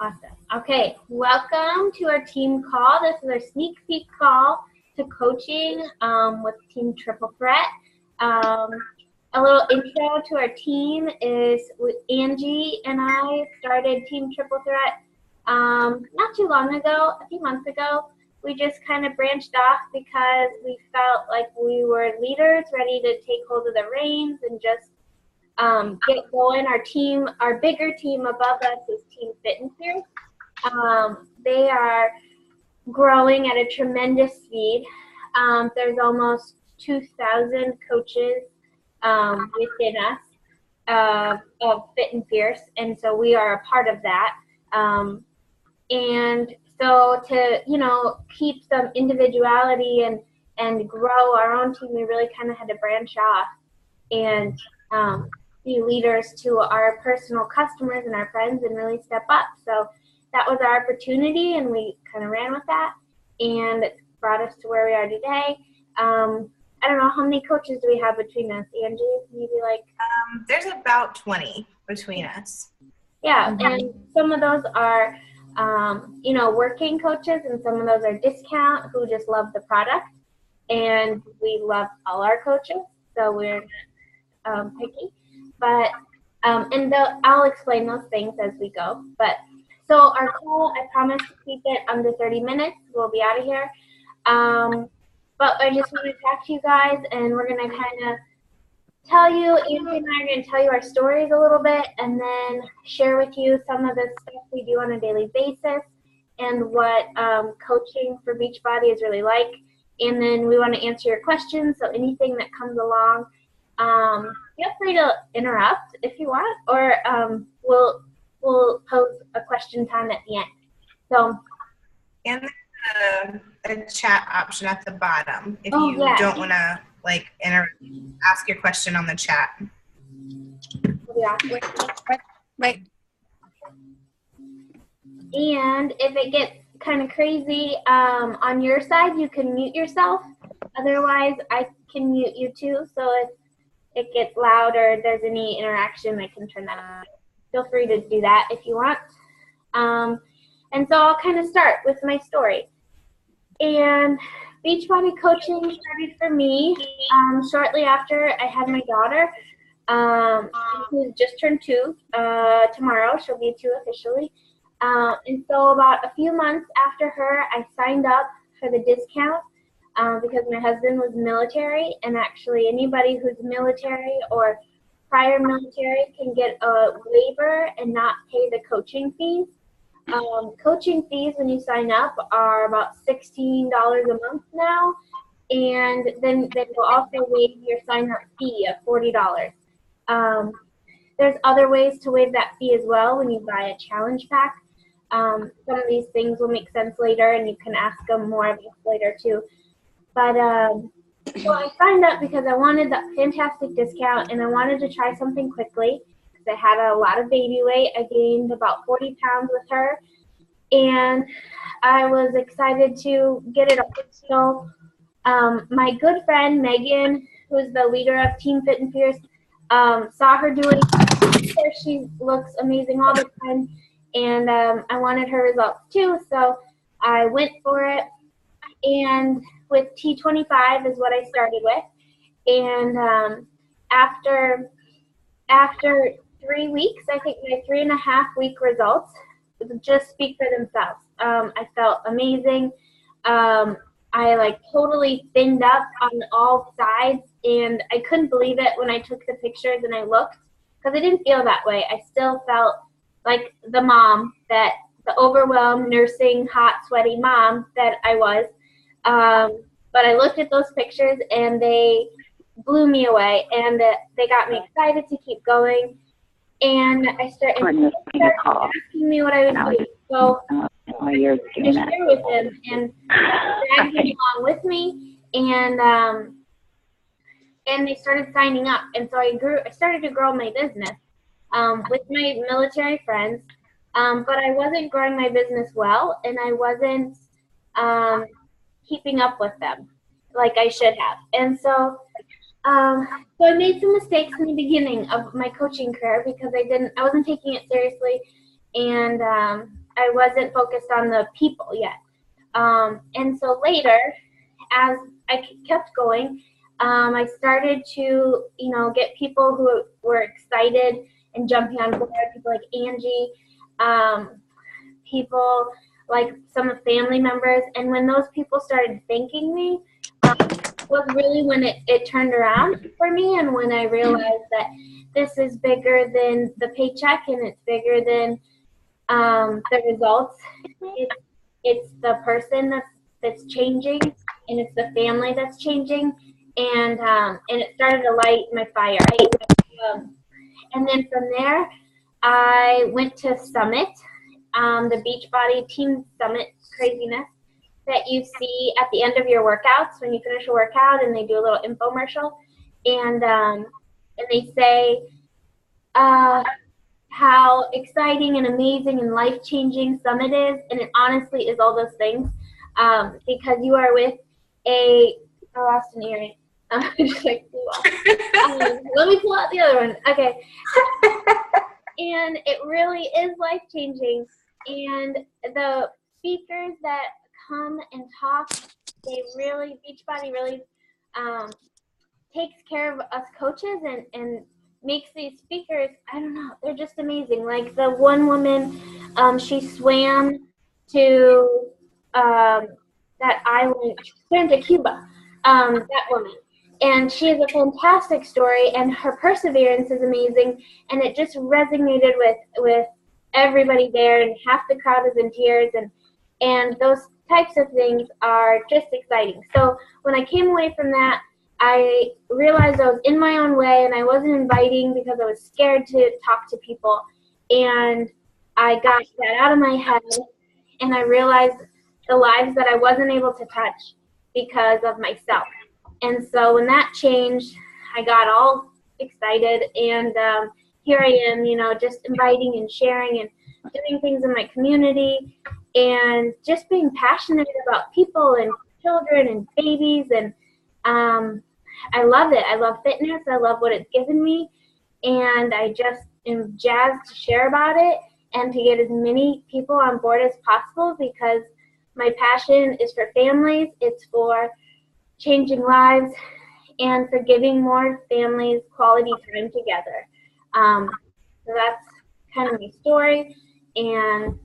Awesome. Okay, welcome to our team call. This is our sneak peek call to coaching with Team Triple Threat. A little intro to our team is Angie and I started Team Triple Threat not too long ago, a few months ago. We just kind of branched off because we felt like we were leaders ready to take hold of the reins and just get going. Our bigger team above us is Team Fit and Fierce. They are growing at a tremendous speed. There's almost 2,000 coaches within us of Fit and Fierce, and so we are a part of that. And so to keep some individuality and grow our own team, we really kind of had to branch off and be leaders to our personal customers and our friends and really step up. So that was our opportunity, and we kind of ran with that, and it brought us to where we are today. I don't know, how many coaches do we have between us, Angie? Maybe like there's about 20 between us. Yeah, and some of those are working coaches, and some of those are discount who just love the product, and we love all our coaches, so we're picky. But I'll explain those things as we go. But so our call, I promise to keep it under 30 minutes. We'll be out of here. But I just want to talk to you guys, and we're going to kind of tell you, Angie and I are going to tell you our stories a little bit, and then share with you some of the stuff we do on a daily basis and what coaching for Beachbody is really like. And then we want to answer your questions, so anything that comes along, feel free to interrupt if you want, or we'll pose a question time at the end. So, and a chat option at the bottom if you don't want to ask your question on the chat. Yeah. Wait. And if it gets kind of crazy on your side, you can mute yourself. Otherwise, I can mute you too. So if it gets loud or there's any interaction, I can turn that on. Feel free to do that if you want. And so I'll kind of start with my story. And Beachbody coaching started for me shortly after I had my daughter, who just turned 2 tomorrow. She'll be 2 officially. And so about a few months after her, I signed up for the discount because my husband was military, and actually anybody who's military or prior military can get a waiver and not pay the coaching fees. Coaching fees when you sign up are about $16 a month now, and then they will also waive your sign-up fee of $40. There's other ways to waive that fee as well when you buy a challenge pack. Some of these things will make sense later, and you can ask them more of this later too. But so I signed up because I wanted that fantastic discount, and I wanted to try something quickly. I had a lot of baby weight. I gained about 40 pounds with her, and I was excited to get it up. So my good friend Megan, who's the leader of Team Fit and Fierce, saw her doing it. She looks amazing all the time, and I wanted her results too, so I went for it. And with T25 is what I started with, and after 3 weeks, I think my 3.5-week results just speak for themselves. I felt amazing. I totally thinned up on all sides, and I couldn't believe it when I took the pictures and I looked, because I didn't feel that way. I still felt like the mom, the overwhelmed, nursing, hot, sweaty mom that I was. But I looked at those pictures, and they blew me away, and they got me excited to keip going. And I started asking me what I was doing. So I shared with him and dragged him along with me, and they started signing up. And so I started to grow my business with my military friends, but I wasn't growing my business well, and I wasn't keeping up with them like I should have. And so I made some mistakes in the beginning of my coaching career because I wasn't taking it seriously, and I wasn't focused on the people yet. And so later, as I kept going, I started to, get people who were excited and jumping on board, people like Angie, people like some of family members. And when those people started thanking me, was really when it turned around for me, and when I realized that this is bigger than the paycheck and it's bigger than the results. It's the person that's changing, and it's the family that's changing, and it started to light my fire. And then from there, I went to Summit, the Beachbody Team Summit craziness that you see at the end of your workouts when you finish a workout, and they do a little infomercial, and they say how exciting and amazing and life-changing Summit is, and it honestly is all those things, because you are with I lost an earring. Just like flew off. Let me pull out the other one. Okay. And it really is life-changing, and the speakers that come and talk, Beachbody really takes care of us coaches and makes these speakers, I don't know, they're just amazing. Like the one woman, she swam to that island, swam to Cuba, that woman. And she has a fantastic story, and her perseverance is amazing, and it just resonated with everybody there, and half the crowd was in tears, and those types of things are just exciting. So when I came away from that, I realized I was in my own way, and I wasn't inviting because I was scared to talk to people. And I got that out of my head, and I realized the lives that I wasn't able to touch because of myself. And so when that changed, I got all excited, and here I am, just inviting and sharing and doing things in my community, and just being passionate about people and children and babies, and I love it. I love fitness. I love what it's given me, and I just am jazzed to share about it and to get as many people on board as possible, because my passion is for families, it's for changing lives, and for giving more families quality time together. So that's kind of my story, and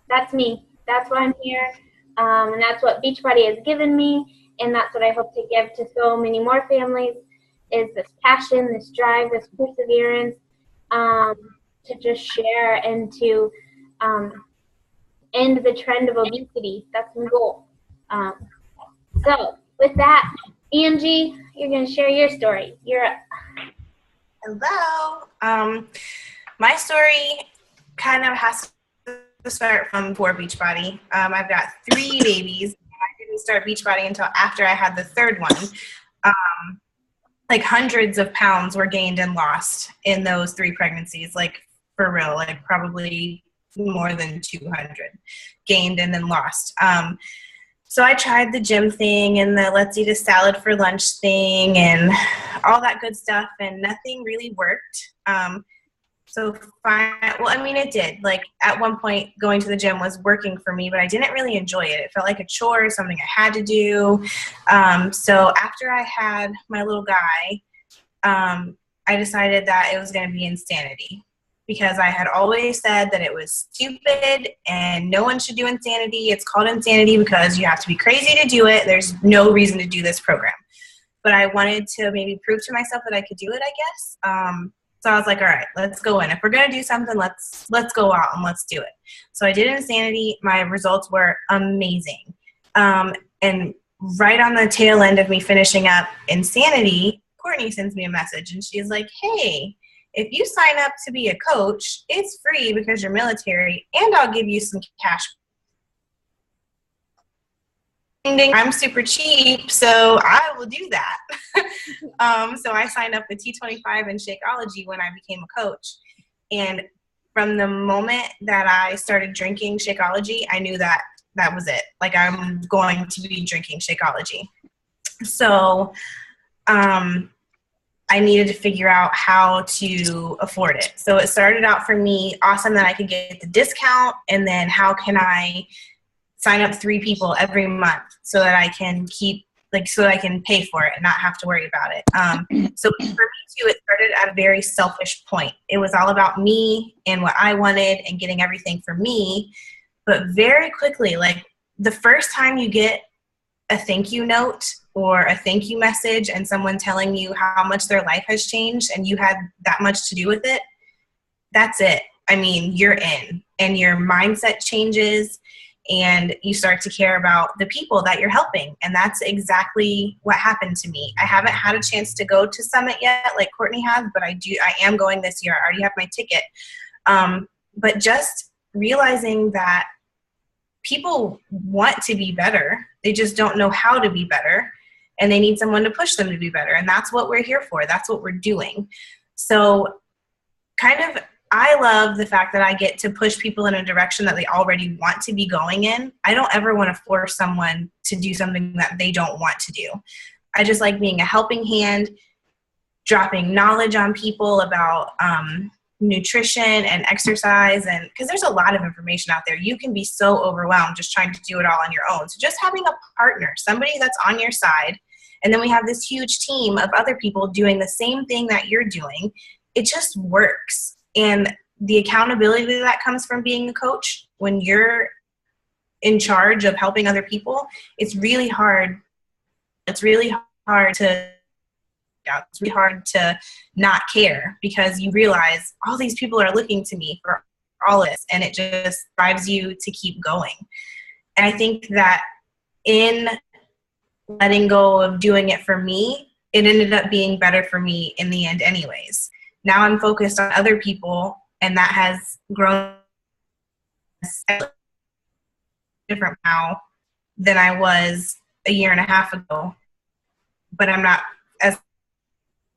that's me. That's why I'm here, and that's what Beachbody has given me, and that's what I hope to give to so many more families, is this passion, this drive, this perseverance, to just share and to end the trend of obesity. That's my goal. So with that, Angie, you're going to share your story. You're up. Hello. My story kind of has to start from before Beachbody. I've got 3 babies. I didn't start Beachbody until after I had the 3rd one. Like hundreds of pounds were gained and lost in those 3 pregnancies, like for real, like probably more than 200 gained and then lost. So I tried the gym thing and the let's eat a salad for lunch thing and all that good stuff, and nothing really worked. So fine. Well, I mean, it did. Like at one point, going to the gym was working for me, but I didn't really enjoy it. It felt like a chore, something I had to do. So after I had my little guy, I decided that it was going to be insanity, because I had always said that it was stupid and no one should do insanity. It's called insanity because you have to be crazy to do it. There's no reason to do this program. But I wanted to maybe prove to myself that I could do it, I guess. So I was like, all right, let's go in. If we're going to do something, let's go out and let's do it. So I did Insanity. My results were amazing. And right on the tail end of me finishing up Insanity, Courtney sends me a message, and she's like, hey, if you sign up to be a coach, it's free because you're military, and I'll give you some cash. I'm super cheap, so I will do that. So I signed up with T25 and Shakeology when I became a coach. And from the moment that I started drinking Shakeology, I knew that that was it. Like, I'm going to be drinking Shakeology. So I needed to figure out how to afford it. So it started out for me, awesome that I could get the discount, and then how can I sign up 3 people every month so that I can so that I can pay for it and not have to worry about it. So for me too, it started at a very selfish point. It was all about me and what I wanted and getting everything for me. But very quickly, like the first time you get a thank you note or a thank you message and someone telling you how much their life has changed and you had that much to do with it, that's it. I mean, you're in, and your mindset changes and you start to care about the people that you're helping. And that's exactly what happened to me. I haven't had a chance to go to Summit yet like Courtney has, but I am going this year. I already have my ticket. But just realizing that people want to be better. They just don't know how to be better, and they need someone to push them to be better. And that's what we're here for. That's what we're doing. So I love the fact that I get to push people in a direction that they already want to be going in. I don't ever want to force someone to do something that they don't want to do. I just like being a helping hand, dropping knowledge on people about nutrition and exercise, and because there's a lot of information out there. You can be so overwhelmed just trying to do it all on your own. So just having a partner, somebody that's on your side, and then we have this huge team of other people doing the same thing that you're doing, it just works. And the accountability that comes from being a coach, when you're in charge of helping other people, it's really hard. It's really hard to not care, because you realize all these people are looking to me for all this, and it just drives you to keep going. And I think that in letting go of doing it for me, it ended up being better for me in the end anyways. Now I'm focused on other people, and that has grown different now than I was a year and a half ago, but I'm not as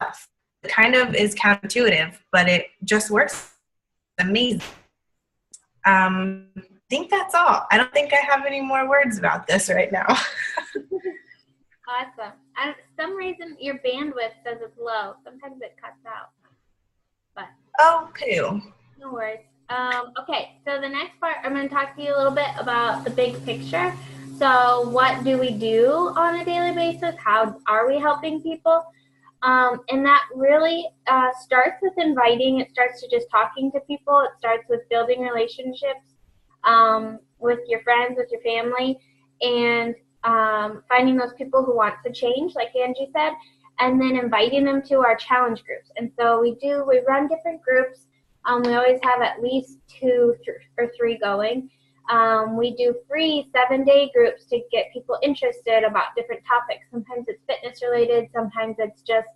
tough. It kind of is counterintuitive, but it just works. Amazing. I think that's all. I don't think I have any more words about this right now. Awesome. For some reason, your bandwidth says it's low. Sometimes it cuts out. But Oh, poo. no worries. Okay, so the next part, I'm going to talk to you a little bit about the big picture. So what do we do on a daily basis? How are we helping people? And that really starts with inviting. It starts to just talking to people. It starts with building relationships with your friends, with your family, and finding those people who want to change, like Angie said, and then inviting them to our challenge groups. And so we run different groups. We always have at least 2 or 3 going. We do free 7-day groups to get people interested about different topics. Sometimes it's fitness related, sometimes it's just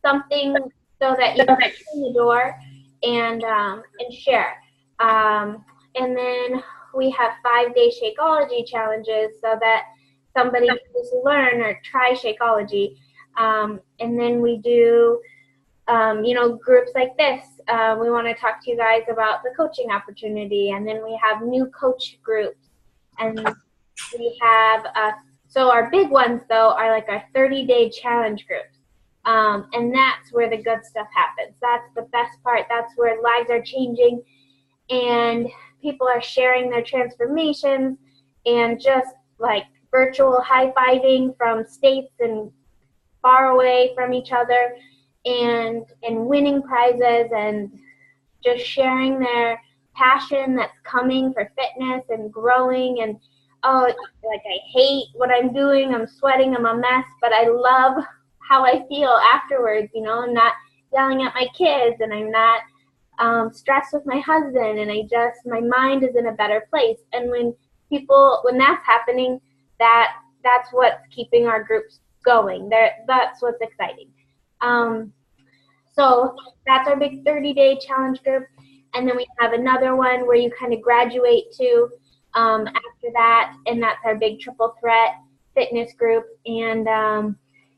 something so that you can open the door and share. And then we have 5-day Shakeology challenges so that somebody can just learn or try Shakeology. And then we do, groups like this. We want to talk to you guys about the coaching opportunity. And then we have new coach groups. And we have, so our big ones, though, are like our 30-day challenge groups. And that's where the good stuff happens. That's the best part. That's where lives are changing and people are sharing their transformations and just like virtual high-fiving from states and far away from each other and winning prizes and just sharing their passion that's coming for fitness and growing. And I hate what I'm doing, I'm sweating, I'm a mess, but I love how I feel afterwards. I'm not yelling at my kids, and I'm not stressed with my husband, and my mind is in a better place. And when that's happening, that's what's keeping our groups going. That's what's exciting. So that's our big 30-day challenge group. And then we have another one where you kind of graduate to after that, and that's our big triple threat fitness group. And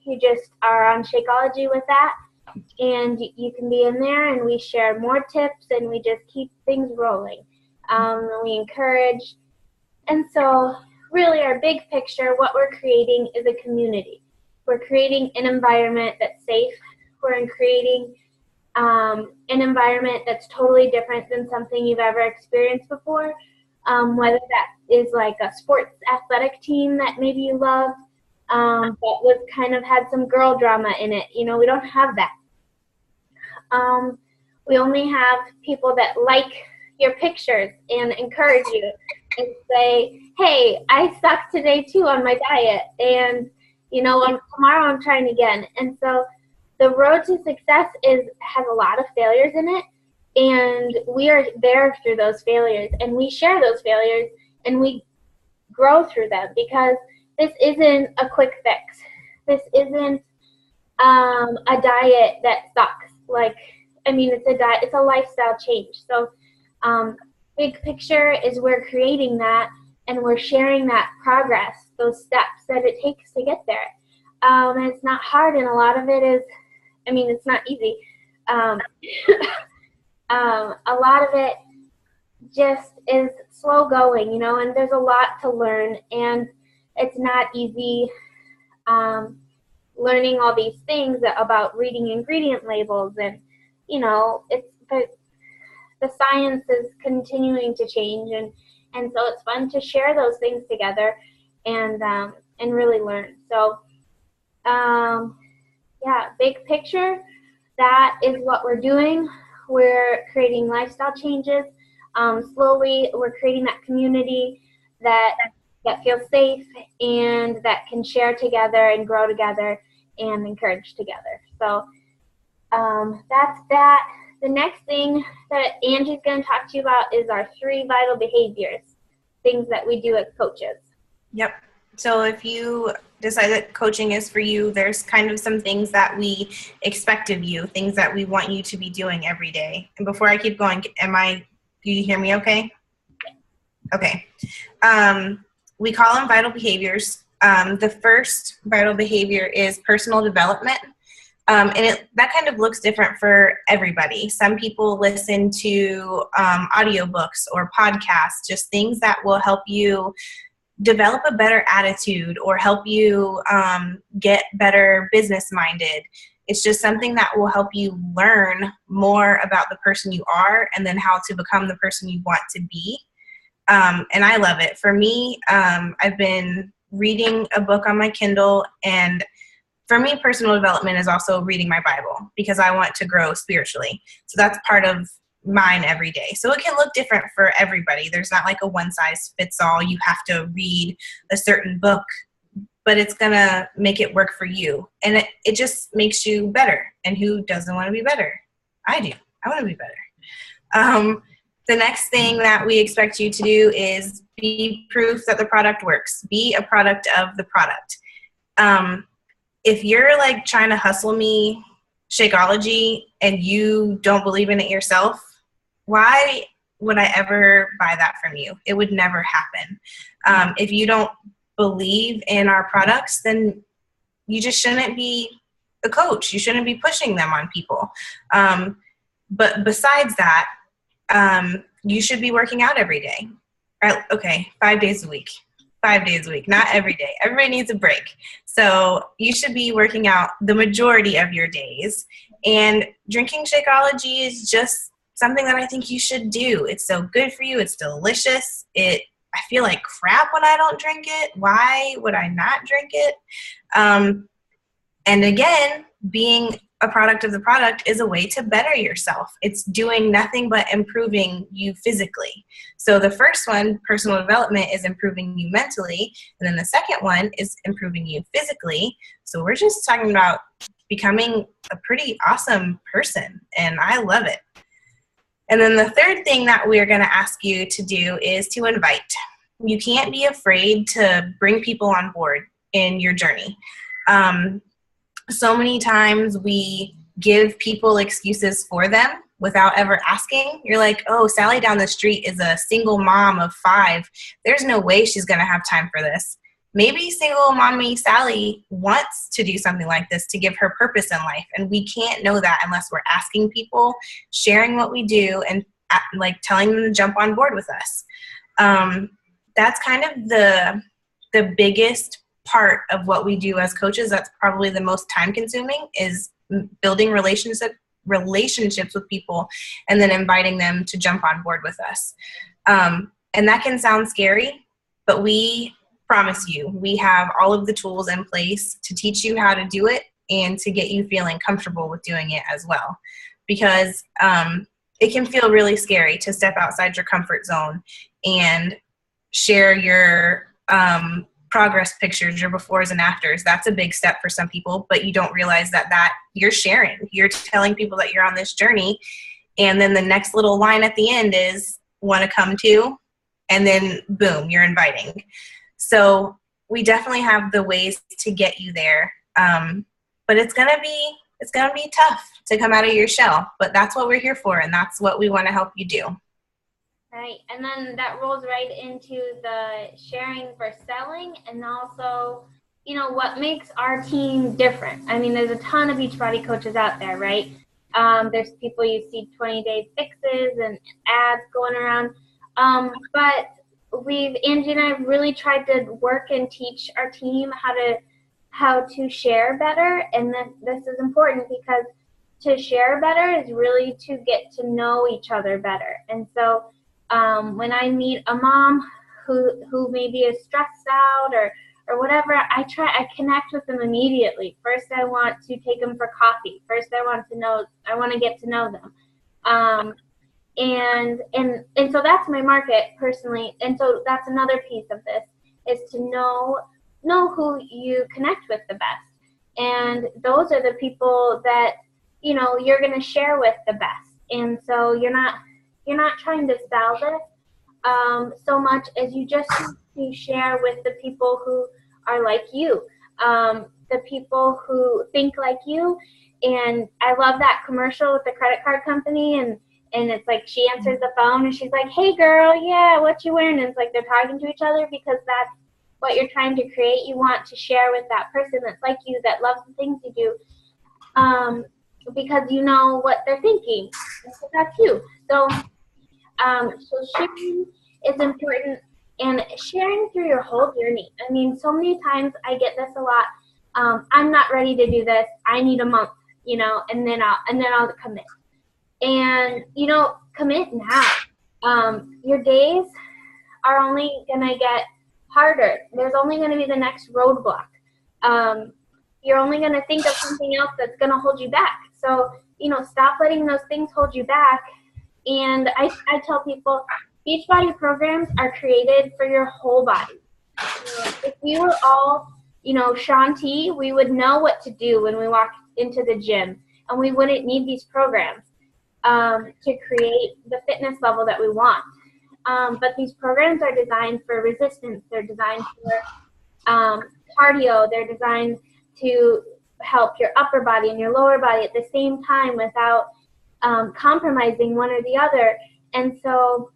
you just are on Shakeology with that, and you can be in there, and we share more tips, and we just keep things rolling. We encourage. And so really our big picture, what we're creating is a community. We're creating an environment that's safe, We're in creating an environment that's totally different than something you've ever experienced before, whether that is like a sports athletic team that maybe you love, but was kind of had some girl drama in it. You know, we don't have that. We only have people that like your pictures and encourage you and say, hey, I sucked today too on my diet, and you know, tomorrow I'm trying again. And so the road to success has a lot of failures in it, and we are there through those failures, and we share those failures, and we grow through them, because this isn't a quick fix. This isn't a diet that sucks. Like, I mean, it's a diet, it's a lifestyle change. So big picture is we're creating that, and we're sharing that progress, those steps that it takes to get there. And it's not hard, and a lot of it is, I mean, it's not easy. A lot of it just is slow going, you know, and there's a lot to learn, and it's not easy learning all these things about reading ingredient labels, and, you know, the science is continuing to change, and so it's fun to share those things together and really learn. So, yeah, big picture, that is what we're doing. We're creating lifestyle changes. Slowly, we're creating that community that feels safe and that can share together and grow together and encourage together. So that's that. The next thing that Angie's going to talk to you about is our 3 vital behaviors, things that we do as coaches. Yep. So if you decide that coaching is for you, there's kind of some things that we expect of you, things that we want you to be doing every day. And before I keep going, do you hear me okay? Okay. We call them vital behaviors. The first vital behavior is personal development. And that kind of looks different for everybody. Some people listen to audiobooks or podcasts, just things that will help you develop a better attitude or help you get better business minded. It's just something that will help you learn more about the person you are and then how to become the person you want to be. And I love it. For me, I've been reading a book on my Kindle, and for me, personal development is also reading my Bible because I want to grow spiritually. So that's part of mine every day. So it can look different for everybody. There's not like a one size fits all. You have to read a certain book, but it's going to make it work for you. And it just makes you better. And who doesn't want to be better? I do. I want to be better. The next thing that we expect you to do is be proof that the product works. Be a product of the product. If you're like trying to hustle me Shakeology and you don't believe in it yourself, why would I ever buy that from you? It would never happen. If you don't believe in our products, then you just shouldn't be a coach. You shouldn't be pushing them on people. But besides that, you should be working out every day. Okay, 5 days a week. 5 days a week, not every day. Everybody needs a break. So you should be working out the majority of your days. And drinking Shakeology is just something that I think you should do. It's so good for you. It's delicious. I feel like crap when I don't drink it. Why would I not drink it? And again, being a product of the product is a way to better yourself. It's doing nothing but improving you physically. So the first one, personal development, is improving you mentally. And then the second one is improving you physically. So we're just talking about becoming a pretty awesome person. And I love it. And then the third thing that we're going to ask you to do is to invite. You can't be afraid to bring people on board in your journey. So many times we give people excuses for them without ever asking. You're like, oh, Sally down the street is a single mom of 5. There's no way she's going to have time for this. Maybe single mommy Sally wants to do something like this to give her purpose in life. And we can't know that unless we're asking people, sharing what we do, and like telling them to jump on board with us. That's kind of the biggest part of what we do as coaches. That's probably the most time consuming, is building relationships with people, and then inviting them to jump on board with us. And that can sound scary, but we promise you, we have all of the tools in place to teach you how to do it and to get you feeling comfortable with doing it as well. Because it can feel really scary to step outside your comfort zone and share your progress pictures, your befores and afters. That's a big step for some people, but you don't realize that you're sharing. You're telling people that you're on this journey, and then the next little line at the end is, want to come too? And then boom, you're inviting. So we definitely have the ways to get you there. But it's gonna be tough to come out of your shell, but that's what we're here for, and that's what we want to help you do. Right, and then that rolls right into the sharing for selling, and also, what makes our team different. I mean, there's a ton of Beachbody coaches out there, right? There's people you see 20-day fixes and ads going around, but Angie and I really tried to work and teach our team how to share better, and this is important because to share better is really to get to know each other better. And so when I meet a mom who maybe is stressed out or whatever, I connect with them immediately. First, I want to take them for coffee. First, I want to get to know them. And so that's my market personally. And so that's another piece of this, is to know who you connect with the best. And those are the people that, you're going to share with the best. And so you're not trying to sell this so much as you just need to share with the people who are like you, the people who think like you. And I love that commercial with the credit card company, and it's like she answers the phone and she's like, "Hey girl, yeah, what you wearing?" And it's like they're talking to each other because that's what you're trying to create. You want to share with that person that's like you, that loves the things you do, because you know what they're thinking. So that's you. So sharing is important, and sharing through your whole journey. I mean, so many times I get this a lot. I'm not ready to do this. I need a month, and then I'll commit. And commit now. Your days are only gonna get harder. There's only gonna be the next roadblock. You're only gonna think of something else that's gonna hold you back. So stop letting those things hold you back. And I tell people, Beachbody programs are created for your whole body. If we were all, Shaun T, we would know what to do when we walk into the gym, and we wouldn't need these programs to create the fitness level that we want. But these programs are designed for resistance. They're designed for cardio. They're designed to help your upper body and your lower body at the same time without compromising one or the other. And so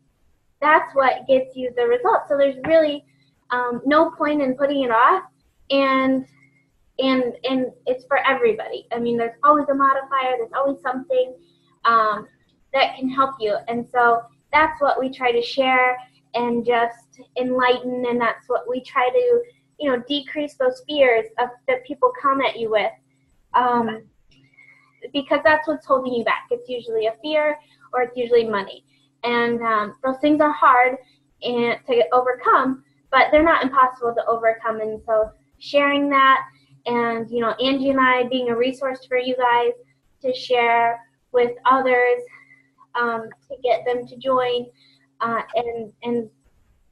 that's what gets you the results. So there's really no point in putting it off, and it's for everybody. I mean, there's always a modifier, there's always something that can help you. And so that's what we try to share and just enlighten, and that's what we try to, decrease those fears that people come at you with, because that's what's holding you back. It's usually a fear, or it's usually money. And those things are hard to overcome, but they're not impossible to overcome. And so sharing that, and Angie and I being a resource for you guys to share with others, to get them to join and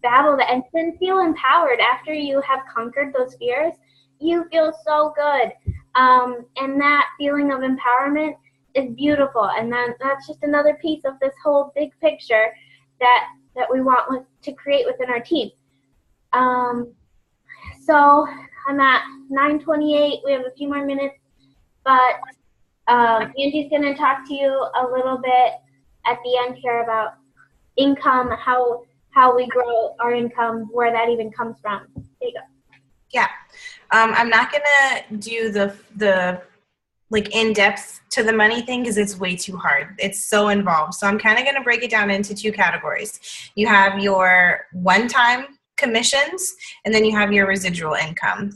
battle that, and then feel empowered after you have conquered those fears. You feel so good, and that feeling of empowerment is beautiful. And that's just another piece of this whole big picture that we want to create within our team. So I'm at 9:28. We have a few more minutes, but Angie's going to talk to you a little bit at the end here about income, how we grow our income, where that even comes from. There you go. Yeah. I'm not going to do the in-depth to the money thing because it's way too hard. It's so involved. So I'm kind of going to break it down into two categories. You have your one-time commissions, and then you have your residual income.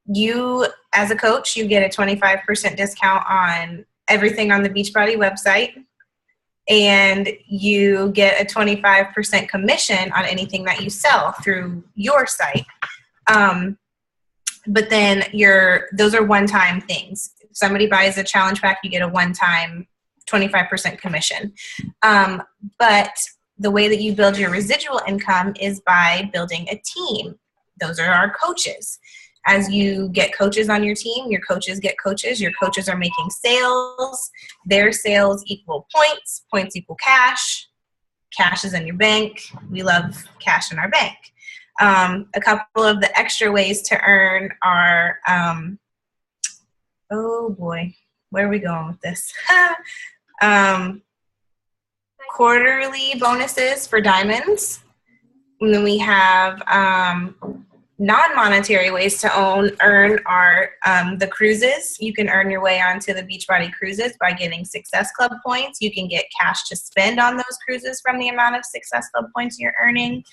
you, as a coach, you get a 25% discount on everything on the Beachbody website, and you get a 25% commission on anything that you sell through your site. But then those are one-time things. If somebody buys a challenge pack, you get a one-time 25% commission. But the way that you build your residual income is by building a team. Those are our coaches. As you get coaches on your team, your coaches get coaches. Your coaches are making sales. Their sales equal points. Points equal cash. Cash is in your bank. We love cash in our bank. A couple of the extra ways to earn are, oh boy, where are we going with this? Quarterly bonuses for diamonds. And then we have non-monetary ways to earn are the cruises. You can earn your way onto the Beachbody cruises by getting Success Club points. You can get cash to spend on those cruises from the amount of Success Club points you're earning.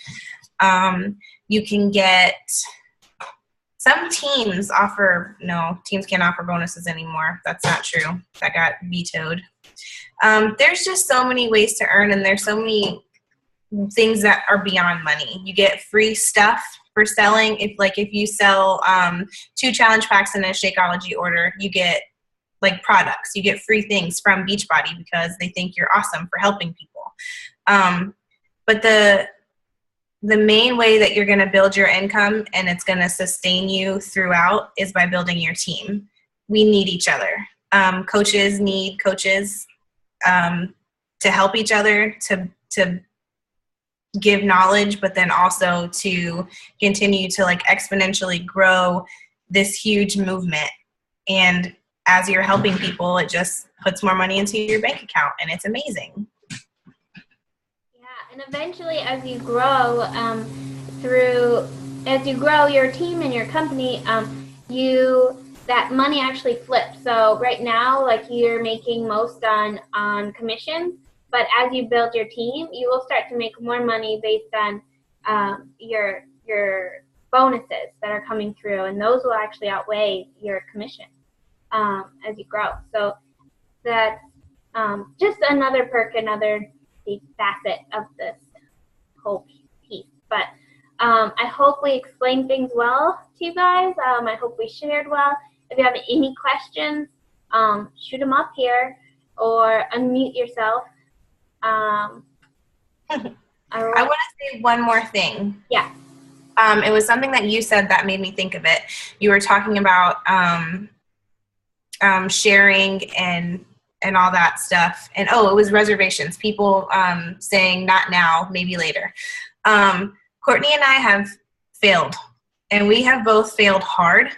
You can get, some teams teams can't offer bonuses anymore. That's not true. That got vetoed. There's just so many ways to earn, and there's so many things that are beyond money. You get free stuff for selling. If you sell 2 challenge packs in a Shakeology order, you get like products. You get free things from Beachbody because they think you're awesome for helping people. But the main way that you're going to build your income and it's going to sustain you throughout is by building your team. We need each other. Coaches need coaches to help each other, to give knowledge, but then also to continue to like exponentially grow this huge movement. And as you're helping people, it just puts more money into your bank account, and it's amazing. And eventually, as you grow, as you grow your team and your company, that money actually flips. So right now, like, you're making most on commissions, but as you build your team, you will start to make more money based on your bonuses that are coming through, and those will actually outweigh your commission as you grow. So that's just another perk, another big facet of this whole piece. But I hope we explained things well to you guys. I hope we shared well. If you have any questions, shoot them up here or unmute yourself. I want to say one more thing. Yeah. It was something that you said that made me think of it. You were talking about sharing and all that stuff. And it was reservations. People saying not now, maybe later. Courtney and I have failed, and we have both failed hard.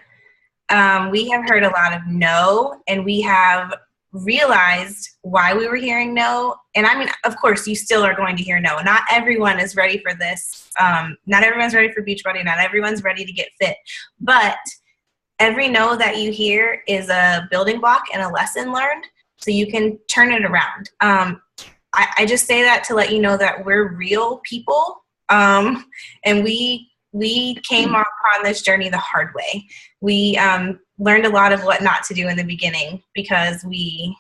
We have heard a lot of no, and we have realized why we were hearing no. And I mean, of course, you still are going to hear no. Not everyone is ready for this. Not everyone's ready for Beachbody. Not everyone's ready to get fit. But every no that you hear is a building block and a lesson learned, so you can turn it around. I just say that to let you know that we're real people, and we came upon this journey the hard way. We learned a lot of what not to do in the beginning because we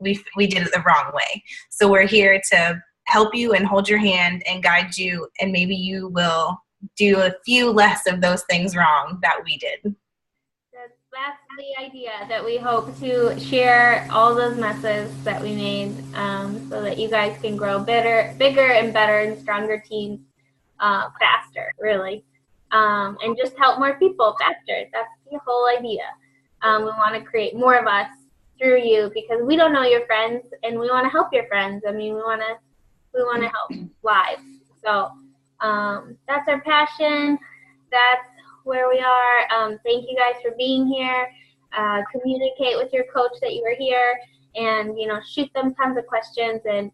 did it the wrong way. So we're here to help you and hold your hand and guide you, and maybe you will do a few less of those things wrong that we did. That's the idea, that we hope to share all those messes that we made, so that you guys can grow bigger and better and stronger teams faster, really, and just help more people faster. That's the whole idea. We want to create more of us through you because we don't know your friends, and we want to help your friends. I mean, we want to help lives. So that's our passion. That's where we are. Thank you guys for being here. Communicate with your coach that you are here, and shoot them tons of questions. And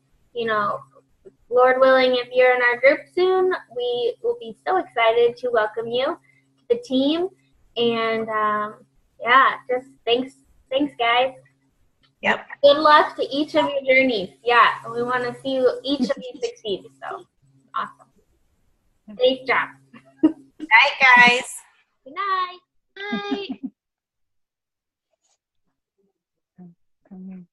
Lord willing, if you're in our group soon, we will be so excited to welcome you to the team. And just thanks guys. Yep. Good luck to each of your journeys. Yeah, we want to see each of you succeed. So awesome. Great job. Night, guys. Good night. Night. Come here.